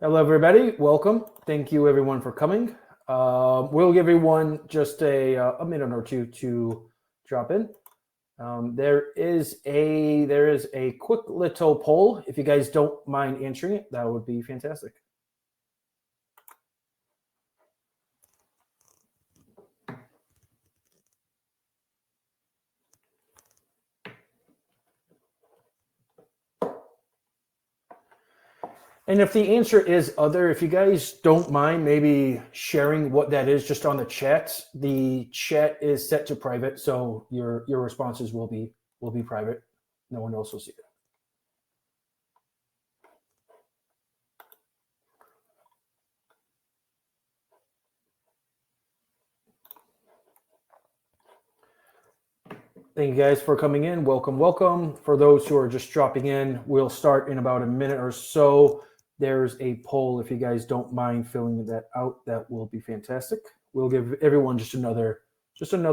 Hello, everybody. Welcome. Thank you, everyone, for coming. We'll give everyone just a minute or two to drop in. There is a quick little poll. If you guys don't mind answering it, that would be fantastic. And if the answer is other, if you guys don't mind maybe sharing what that is just on the chat is set to private, so your responses will be private. No one else will see it. Thank you guys for coming in. Welcome, welcome. For those who are just dropping in, we'll start in about a minute or so. There's a poll. If you guys don't mind filling that out, that will be fantastic. We'll give everyone just another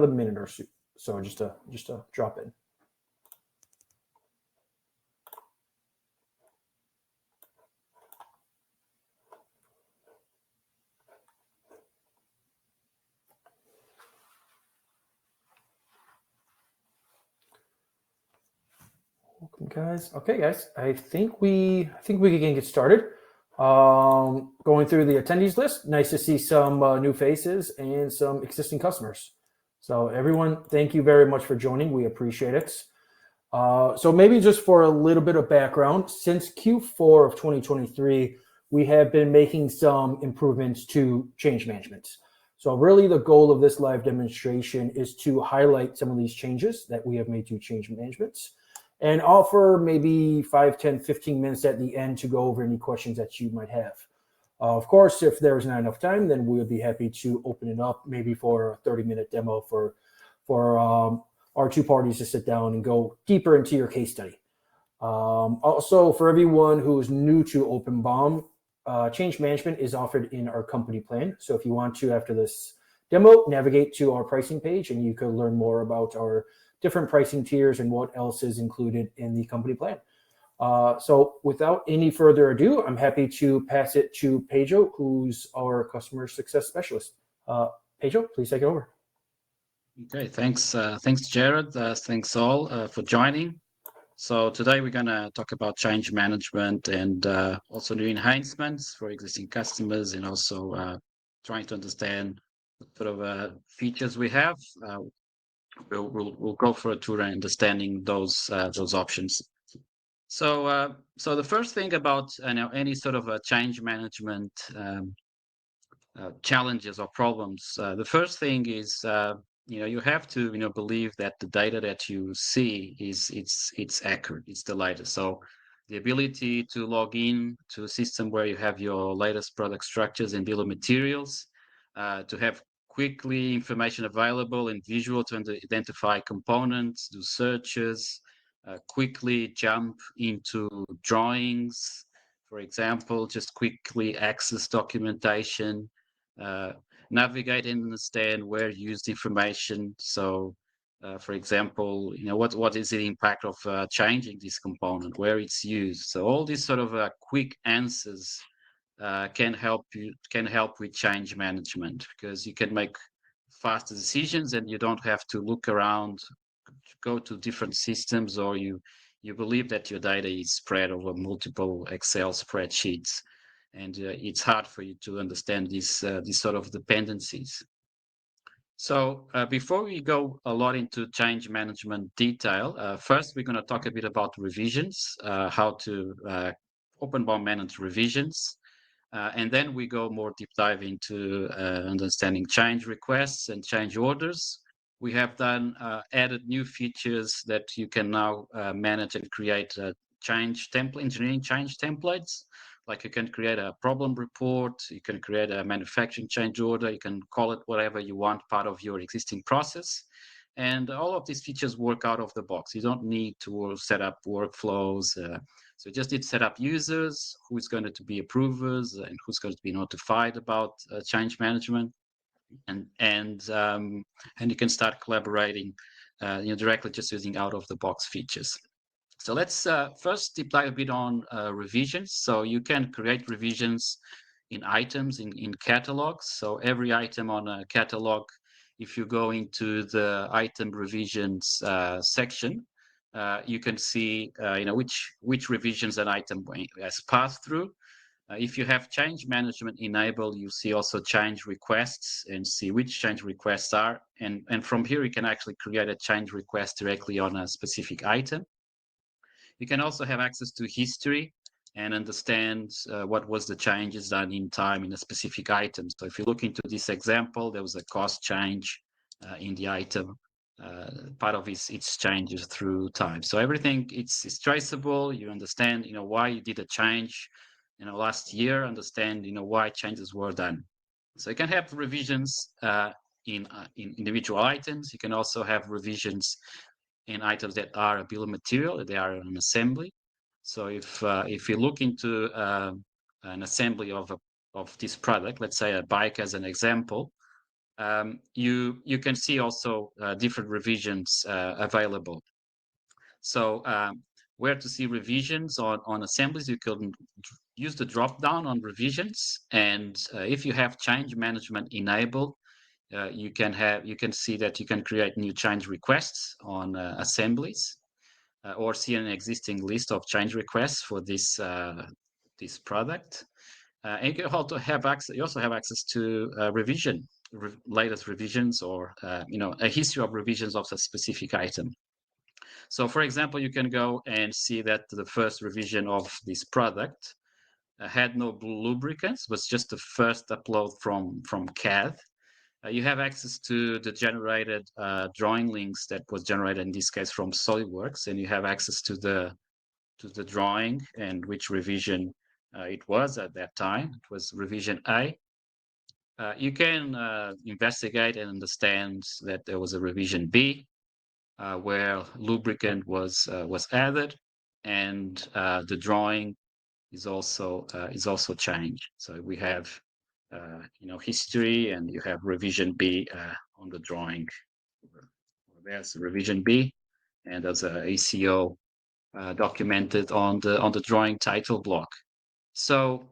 minute or so, just to drop in. Welcome, guys. Okay, guys. I think we can get started. Going through the attendees list. Nice to see some new faces and some existing customers. So everyone, thank you very much for joining. We appreciate it. So maybe just for a little bit of background, since Q4 of 2023, we have been making some improvements to change management. So really the goal of this live demonstration is to highlight some of these changes that we have made to change management and offer maybe 5, 10, 15 minutes at the end to go over any questions that you might have. Of course, if there's not enough time, then we would be happy to open it up maybe for a 30-minute demo for our two parties to sit down and go deeper into your case study. Also, for everyone who is new to OpenBOM, change management is offered in our company plan. So if you want to, after this demo, navigate to our pricing page and you can learn more about our different pricing tiers and what else is included in the company plan. So without any further ado, I'm happy to pass it to Pedro, who's our customer success specialist. Pedro, please take it over. Okay, thanks, Jared. Thanks all for joining. So today we're going to talk about change management and also new enhancements for existing customers, and also trying to understand what sort of features we have. We'll go for a tour understanding those options. So the first thing about any sort of a change management challenges or problems, the first thing is you have to believe that the data that you see it's accurate, it's the latest. So the ability to log in to a system where you have your latest product structures and bill of materials, to have quickly information available and visual to identify components, do searches, quickly jump into drawings, for example, just quickly access documentation, uh, navigate and understand where used information. So, for example, what is the impact of changing this component, where it's used. So all these sort of quick answers can help with change management, because you can make faster decisions and you don't have to look around, go to different systems, or you believe that your data is spread over multiple Excel spreadsheets, and it's hard for you to understand these sort of dependencies. So before we go a lot into change management detail, first we're going to talk a bit about revisions, how to OpenBOM manage revisions. And then we go more deep dive into understanding change requests and change orders. We have done added new features that you can now manage and create engineering change templates. Like you can create a problem report, you can create a manufacturing change order, you can call it whatever you want, part of your existing process. And all of these features work out of the box. You don't need to set up workflows. So you just need to set up users, who's going to be approvers, and who's going to be notified about change management, and you can start collaborating, directly just using out of the box features. So let's first deep dive a bit on revisions. So you can create revisions in items, in catalogs. So every item on a catalog, if you go into the item revisions section, you can see which revisions an item has passed through. If you have change management enabled, you see also change requests and see which change requests are. And from here, you can actually create a change request directly on a specific item. You can also have access to history and understand what was the changes done in time in a specific item. So if you look into this example, there was a cost change in the item. Part of its changes through time. So everything it's traceable. You understand, why you did a change, last year. Understand, why changes were done. So you can have revisions in individual items. You can also have revisions in items that are a bill of material, they are an assembly. So if you look into an assembly of this product, let's say a bike as an example, you can see also different revisions available. So where to see revisions on assemblies, you can use the drop down on revisions, and if you have change management enabled, you can see that you can create new change requests on assemblies, or see an existing list of change requests for this product. And you also have access. You also have access to latest revisions, or a history of revisions of a specific item. So, for example, you can go and see that the first revision of this product had no blue lubricants, was just the first upload from CAD. You have access to the generated drawing links that was generated in this case from SolidWorks, and you have access to the drawing and which revision it was at that time. It was revision A. You can investigate and understand that there was a revision B, where lubricant was added, and the drawing is also changed. So we have history, and you have revision B on the drawing. There's revision B, and there's a ACO documented on the drawing title block. So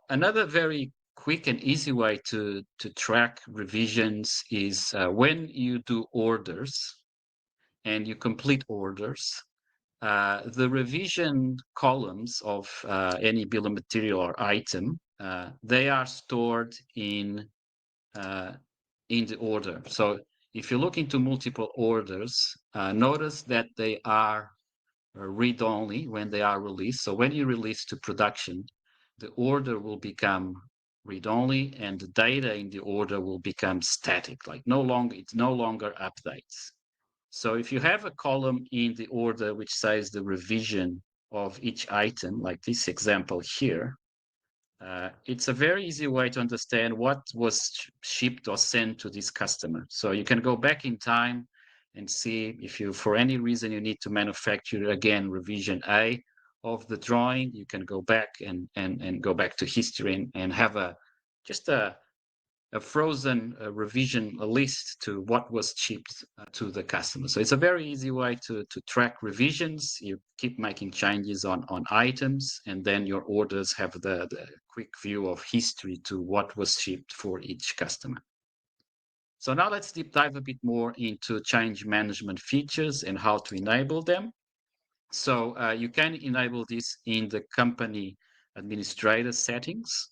another very quick and easy way to track revisions is when you do orders and you complete orders, the revision columns of any bill of material or item, they are stored in the order. So if you look into multiple orders, notice that they are read-only when they are released. So when you release to production, the order will become read-only, and the data in the order will become static. Like it no longer updates. So if you have a column in the order which says the revision of each item, like this example here, it's a very easy way to understand what was shipped or sent to this customer. So you can go back in time and see if you, for any reason, you need to manufacture again revision A of the drawing. You can go back and go back to history and have just a frozen revision, a list to what was shipped to the customer. So it's a very easy way to track revisions. You keep making changes on items, and then your orders have the quick view of history to what was shipped for each customer. So now let's deep dive a bit more into change management features and how to enable them. So you can enable this in the company administrator settings,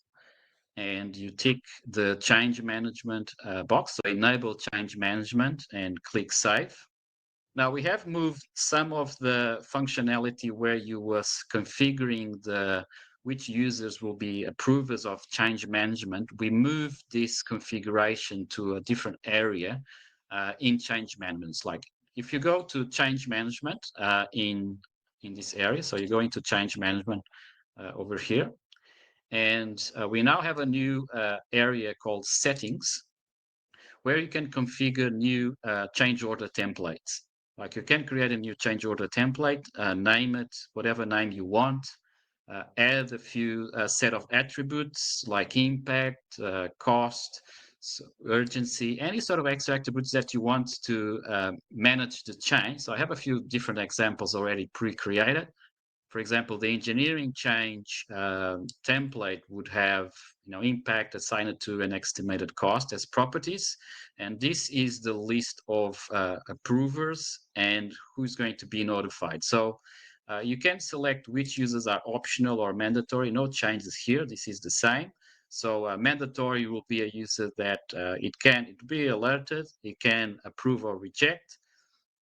and you tick the change management box. So enable change management and click save. Now we have moved some of the functionality where you was configuring which users will be approvers of change management. We moved this configuration to a different area in change management. Like if you go to change management in this area, so you go into change management over here, and we now have a new area called settings, where you can configure new change order templates. Like you can create a new change order template, name it whatever name you want, add a few set of attributes like impact, cost, So urgency, any sort of extra attributes that you want to manage the change. So I have a few different examples already pre-created. For example, the engineering change template would have impact assigned to an estimated cost as properties, and this is the list of approvers and who's going to be notified. So you can select which users are optional or mandatory. No changes here. This is the same. So mandatory will be a user that it be alerted, it can approve or reject.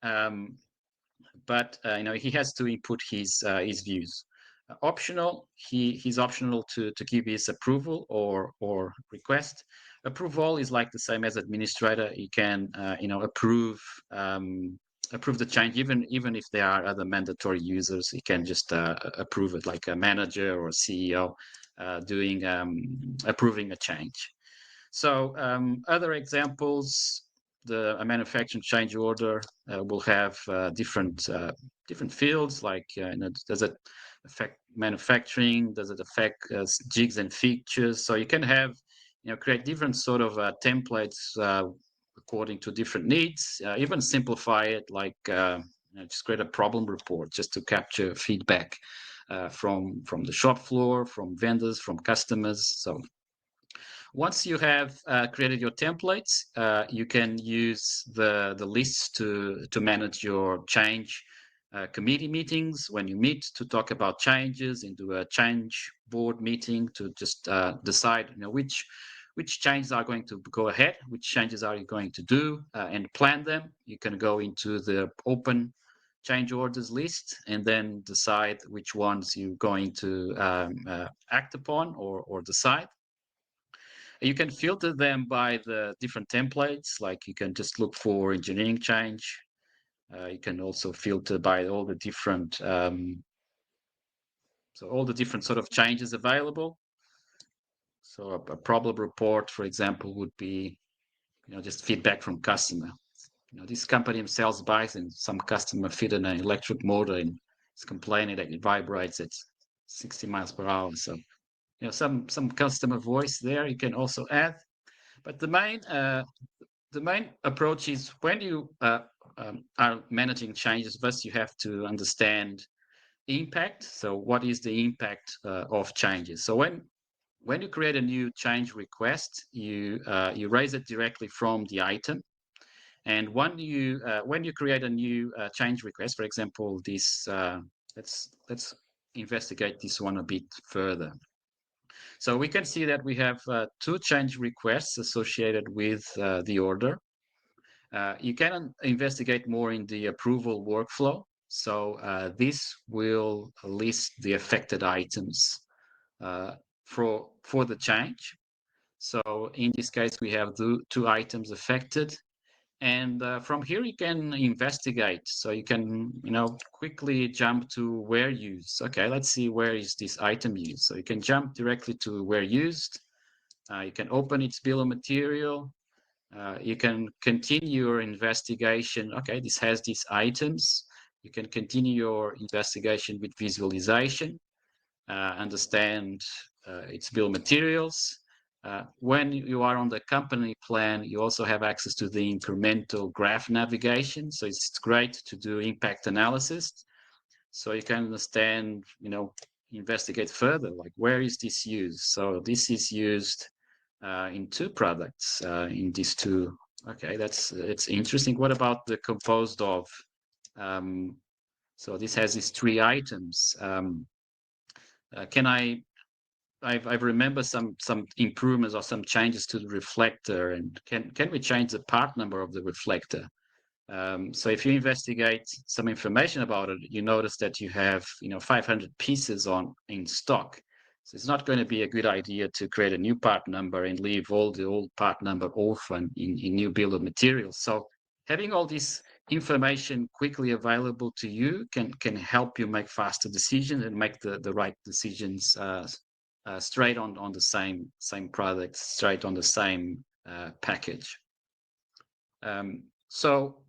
Um, but he has to input his views. Optional, he's optional to give his approval or request. Approval is like the same as administrator. He can approve the change even if there are other mandatory users. He can just approve it, like a manager or CEO doing approving a change. So other examples, a manufacturing change order will have different fields, like does it affect manufacturing? Does it affect jigs and features? So you can have create different sort of templates according to different needs. Even simplify it, like just create a problem report just to capture feedback from the shop floor, from vendors, from customers. So once you have created your templates, you can use the lists to manage your change committee meetings when you meet to talk about changes, into a change board meeting to just decide which changes are going to go ahead, which changes are you going to do, and plan them. You can go into the open change orders list and then decide which ones you're going to act upon or decide. You can filter them by the different templates, like you can just look for engineering change. You can also filter by all the different sort of changes available. So a problem report, for example, would be just feedback from customer. This company sells bikes, and some customer fitted an electric motor and is complaining that it vibrates at 60 miles per hour. So some customer voice there you can also add. But the main approach is when you are managing changes, first you have to understand impact. So what is the impact of changes? So when you create a new change request, you raise it directly from the item. And when you create a new change request, for example, this let's investigate this one a bit further. So we can see that we have two change requests associated with the order. You can investigate more in the approval workflow. So this will list the affected items for the change. So in this case, we have the two items affected. And from here, you can investigate. So you can, quickly jump to where used. Okay, let's see where is this item used. So you can jump directly to where used. You can open its bill of material. You can continue your investigation. Okay, this has these items. You can continue your investigation with visualization, understand its bill of materials. When you are on the company plan, you also have access to the incremental graph navigation. So it's great to do impact analysis. So you can understand, investigate further, like where is this used? So this is used in two products in these two. Okay, it's interesting. What about the composed of? So this has these three items. Can I remember some improvements or some changes to the reflector, and can we change the part number of the reflector? So if you investigate some information about it, you notice that you have 500 pieces in stock. So it's not going to be a good idea to create a new part number and leave all the old part number orphan in new bill of materials. So having all this information quickly available to you can help you make faster decisions and make the right decisions straight on the same product, straight on the same package. So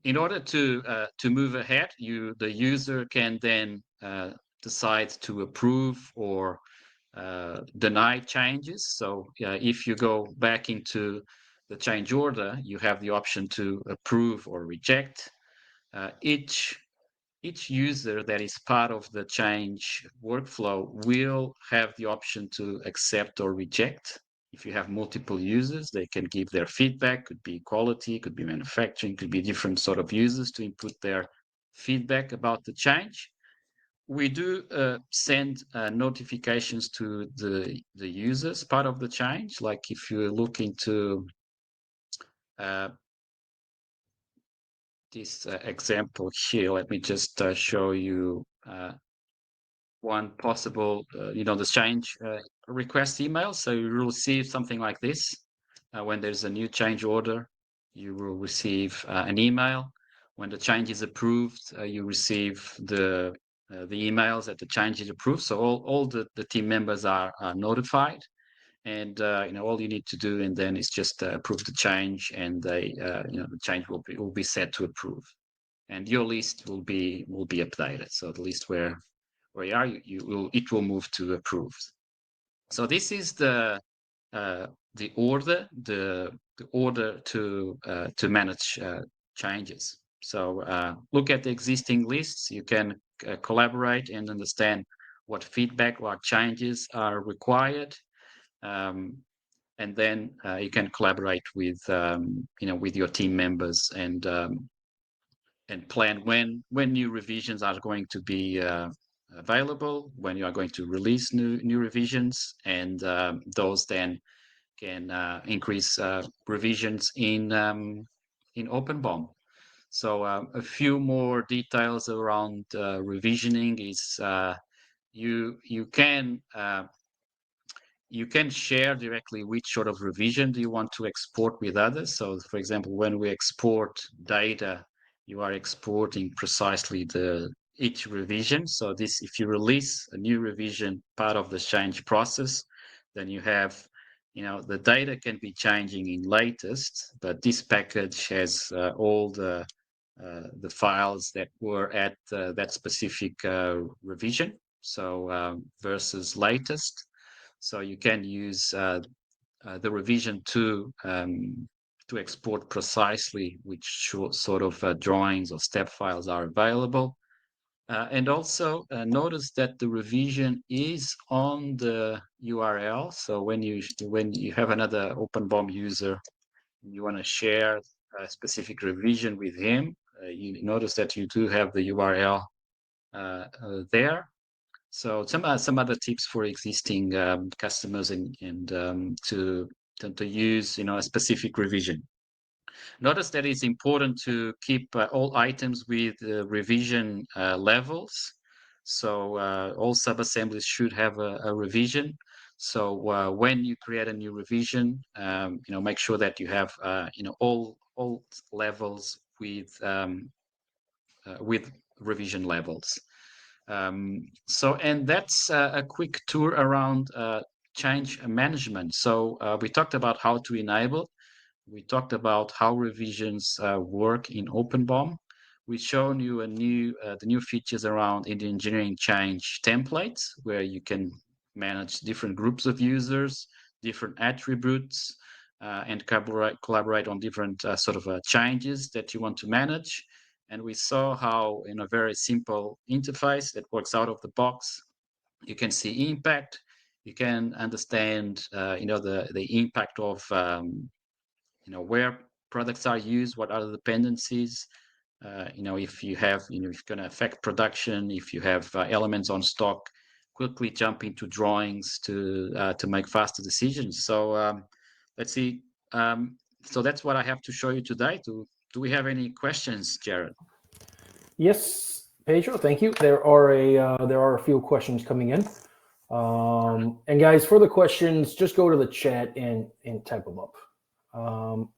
in order to move ahead, the user can then decide to approve or deny changes. So if you go back into the change order, you have the option to approve or reject. Each user that is part of the change workflow will have the option to accept or reject. If you have multiple users, they can give their feedback, could be quality, could be manufacturing, could be different sort of users to input their feedback about the change. We do send notifications to the users part of the change. Like if you look into this example here, let me just show you one possible, the change request email. So you will receive something like this. When there's a new change order, you will receive an email. When the change is approved, you receive the emails that the change is approved. So all the team members are notified, and all you need to do and then is just approve the change, and the change will be set to approve, and your list will be updated. So the list where you are, it will move to approved. So this is the order to manage changes. So look at the existing lists. You can collaborate and understand what feedback, what changes are required, and then you can collaborate with with your team members and plan when new revisions are going to be available, when you are going to release new revisions, and those then can increase revisions in OpenBOM. So a few more details around revisioning is you can share directly which sort of revision do you want to export with others. So for example, when we export data, you are exporting precisely each revision. So this, if you release a new revision part of the change process, then you have, the data can be changing in latest, but this package has all the files that were at that specific revision. So versus latest. So you can use the revision to export precisely which sort of drawings or step files are available. And also notice that the revision is on the URL. So when you have another OpenBOM user, you want to share a specific revision with him, you notice that you do have the URL there. So some other tips for existing customers and to use a specific revision. Notice that it's important to keep all items with revision levels. So all subassemblies should have a revision. So when you create a new revision, make sure that you have all levels with revision levels. And that's a quick tour around change management. So we talked about how to enable. We talked about how revisions work in OpenBOM. We've shown you the new features around in the engineering change templates, where you can manage different groups of users, different attributes, and collaborate on different sort of changes that you want to manage. And we saw how, in a very simple interface that works out of the box, you can see impact. You can understand, the impact of, where products are used, what are the dependencies. If you have, if you're going to affect production, if you have elements on stock, quickly jump into drawings to make faster decisions. So let's see. So that's what I have to show you today. Do we have any questions, Jared? Yes, Pedro, thank you. There are a few questions coming in. And guys, for the questions, just go to the chat and type them up.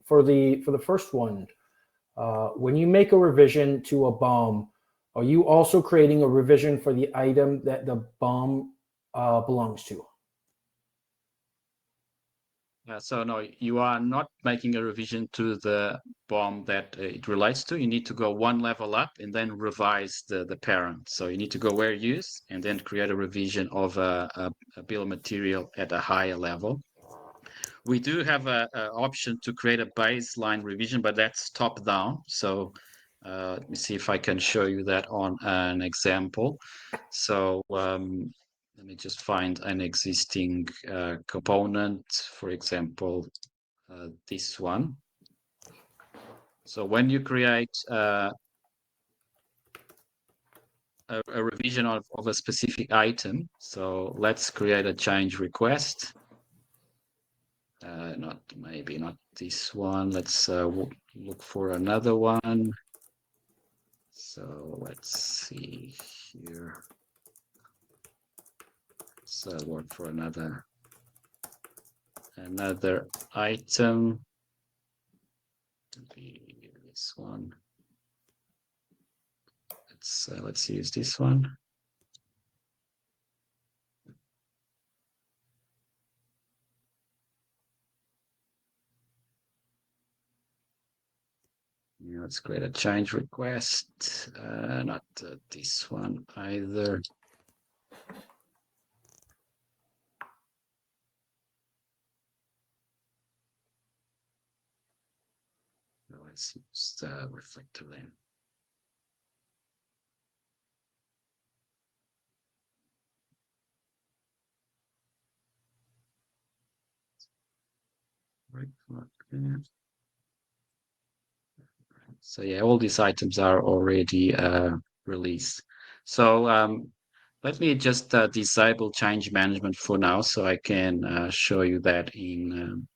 For the first one, when you make a revision to a BOM, are you also creating a revision for the item that the BOM belongs to? So no, you are not making a revision to the BOM that it relates to. You need to go one level up and then revise the parent. So you need to go where used and then create a revision of a bill of material at a higher level. We do have a option to create a baseline revision, but that's top down. So let me see if I can show you that on an example. So let me just find an existing component, for example, this one. So when you create a revision of a specific item, so let's create a change request. Maybe not this one. Let's look for another one. So let's see here. So work for another item. Maybe this one. Let's use this one. Yeah, let's create a change request. Not this one either. Let's use the reflector then. Right. So yeah, all these items are already released. So let me just disable change management for now, so I can show you that in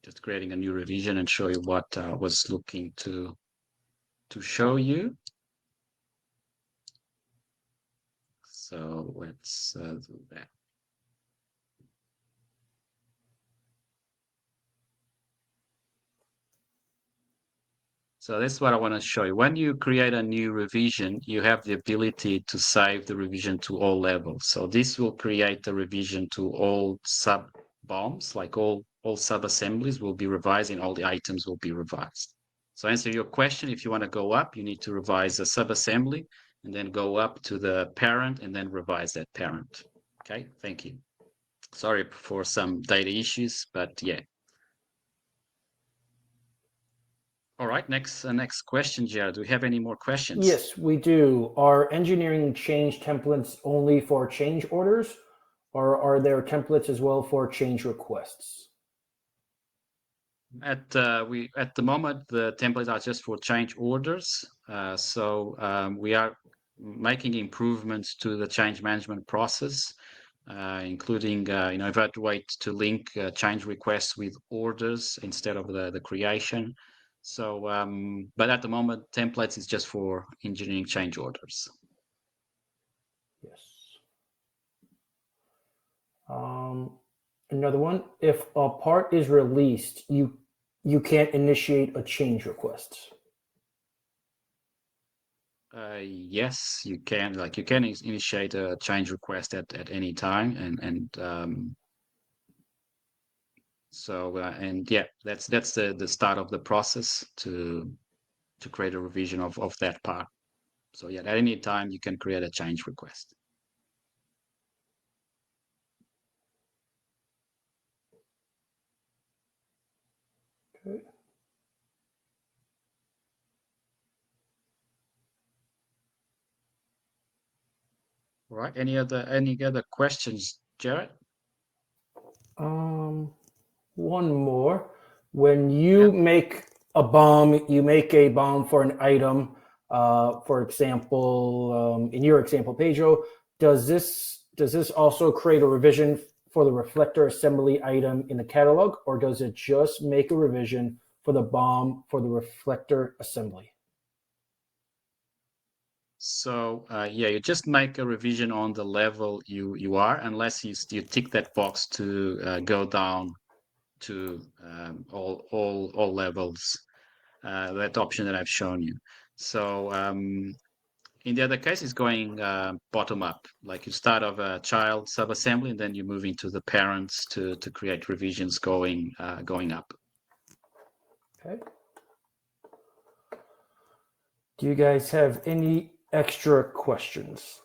just creating a new revision and show you what I was looking to show you. So let's do that. So that's what I want to show you. When you create a new revision, you have the ability to save the revision to all levels. So this will create a revision to all sub-BOMs, like all sub-assemblies will be revised and all the items will be revised. So answer your question, if you want to go up, you need to revise a sub-assembly and then go up to the parent and then revise that parent. Okay, thank you. Sorry for some data issues, but yeah. All right, next question, Jared. Do we have any more questions? Yes, we do. Are engineering change templates only for change orders, or are there templates as well for change requests? At the moment, the templates are just for change orders. We are making improvements to the change management process, including evaluate to link change requests with orders instead of the creation. So, but at the moment, templates is just for engineering change orders. Yes. Another one, if a part is released, you can't initiate a change request. Yes, you can. Like you can initiate a change request at any time, and so yeah, that's the start of the process to create a revision of that part. So yeah, at any time you can create a change request. Okay. All right. Any other questions, Jared? One more. When you Yeah. make a bomb, you make a bomb for an item. For example, in your example, Pedro, does this also create a revision for the reflector assembly item in the catalog, or does it just make a revision for the bomb for the reflector assembly? So yeah, you just make a revision on the level you are, unless you tick that box to go down to all levels. That option that I've shown you. So in the other case, it's going bottom up. Like you start off a child subassembly, and then you move into the parents to create revisions going up. Okay. Do you guys have any extra questions?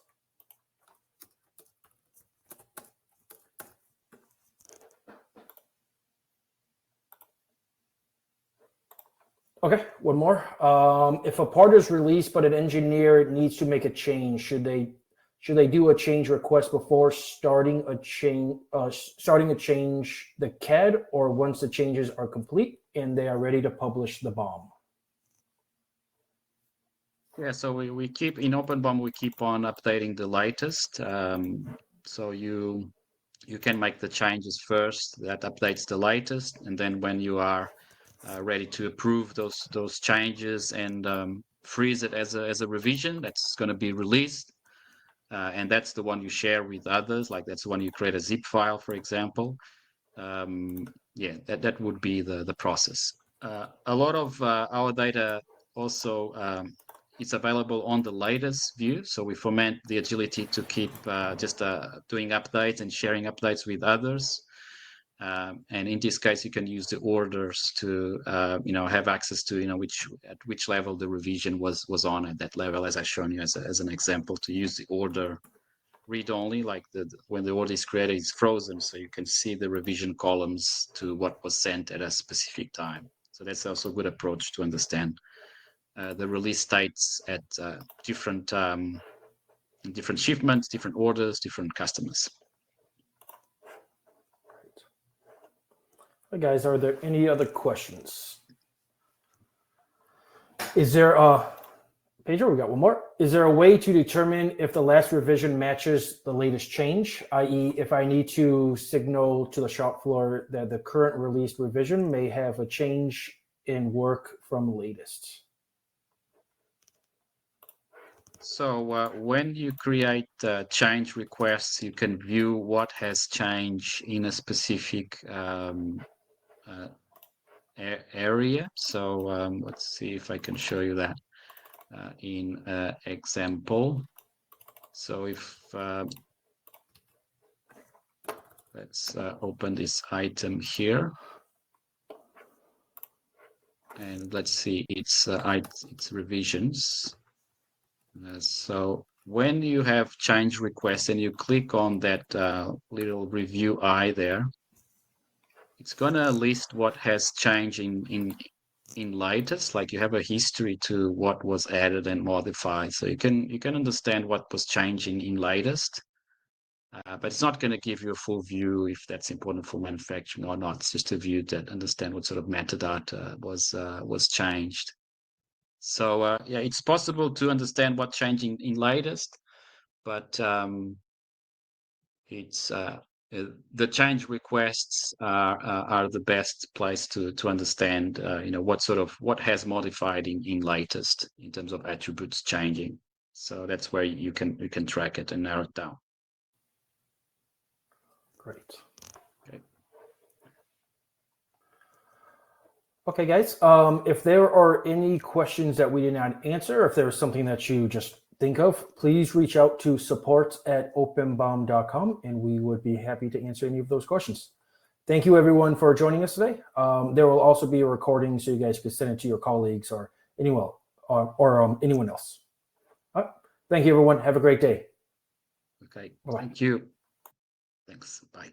Okay, one more. If a part is released but an engineer needs to make a change, should they do a change request before starting a change the CAD, or once the changes are complete and they are ready to publish the BOM? Yeah, so we keep in OpenBOM, we keep on updating the latest. So you can make the changes first. That updates the latest, and then when you are ready to approve those changes and freeze it as a revision, that's going to be released, and that's the one you share with others. Like that's the one you create a zip file, for example. Yeah, that would be the process. A lot of our data also it's available on the latest view, so we foment the agility to keep just doing updates and sharing updates with others. And in this case, you can use the orders to have access to at which level the revision was on at that level, as I shown you as an example, to use the order read only, like when the order is created, it's frozen, so you can see the revision columns to what was sent at a specific time. So that's also a good approach to understand the release states at different shipments, different orders, different customers. Hey guys, are there any other questions? Is there Pedro, we got one more. Is there a way to determine if the last revision matches the latest change, i.e. if I need to signal to the shop floor that the current released revision may have a change in work from the latest? So when you create change requests, you can view what has changed in a specific area. So let's see if I can show you that in an example. So if let's open this item here, and let's see its revisions. So when you have change requests and you click on that little review eye there, it's gonna list what has changed in latest. Like you have a history to what was added and modified, so you can understand what was changing in latest. But it's not going to give you a full view if that's important for manufacturing or not. It's just a view to understand what sort of metadata was changed. So yeah, it's possible to understand what changed in latest, but it's the change requests are the best place to understand what has modified in latest in terms of attributes changing. So that's where you can track it and narrow it down. Great. Okay. Okay, guys. If there are any questions that we did not answer, if there's something that you just think of, please reach out to support@openbom.com and we would be happy to answer any of those questions. Thank you everyone for joining us today. There will also be a recording so you guys can send it to your colleagues or anyone or anyone else. All right. Thank you everyone. Have a great day. Okay. Bye-bye. Thank you. Thanks. Bye.